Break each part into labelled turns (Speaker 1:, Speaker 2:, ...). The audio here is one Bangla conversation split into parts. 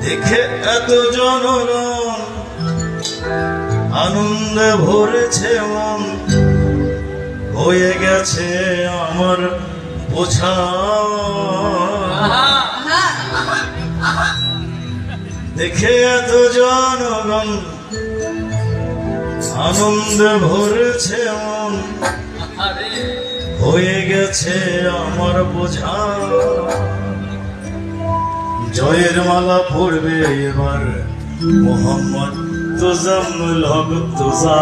Speaker 1: দেখে এত জনগণ আনন্দে ভরেছে মন, হয়ে গেছে আমার বোঝা। দেখে এত জনগণ আনন্দে ভরেছে মন, হয়ে গেছে আমার বোঝা। জয়ের মালা পড়বে এবার মোহাম্মদ তোজাম্মুল হক তোজা।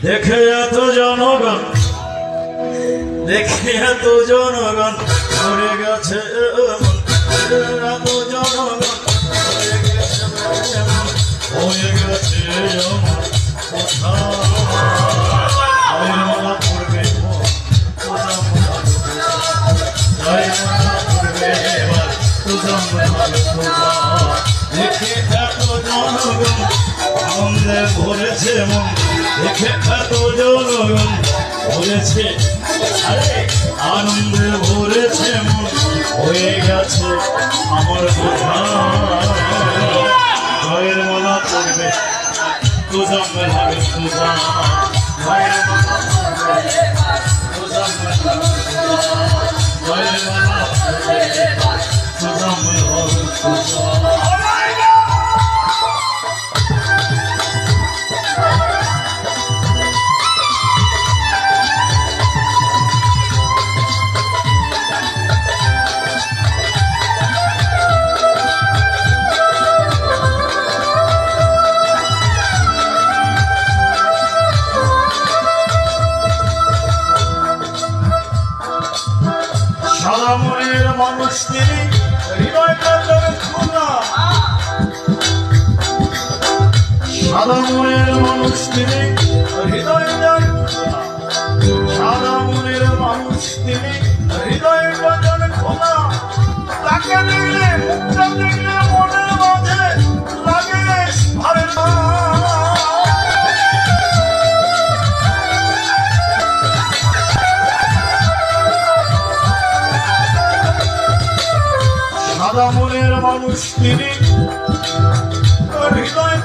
Speaker 1: দেখে এত জনগণ, দেখে এত জনগণ ভরে গেছে এত জনগণ হয়ে গেছে হয়ে গেছে আমার কথা। জয়ের মালা পড়বে দেখে এত জনগণ আনন্দে ভরেছে মন, দেখে এত জনগণ ভরেছে আনন্দে ভরেছে মন, হয়ে গেছে আমার বোঝা। জয়ের মালা পড়বে তোজাম্মেল হবে তোজা, জয়ের মালা পড়বে তোজাম্মেল হবে তোজা, জয়ের মালা পড়বে তোজাম্মেল হবে তোজা। সাদা মনের মানুষ তিনি, হৃদয়টা যেন খোলা। সাদা মনের মানুষ তিনি, হৃদয়টা খোলা। সাদা মনের মানুষ তিনি, হৃদয়টা যেন খোলা। তাকে দেখলে মুখটা দেখলে মনের মাঝে লাগে ভারে না। সাদা মনের মানুষ তিনি, হৃদয়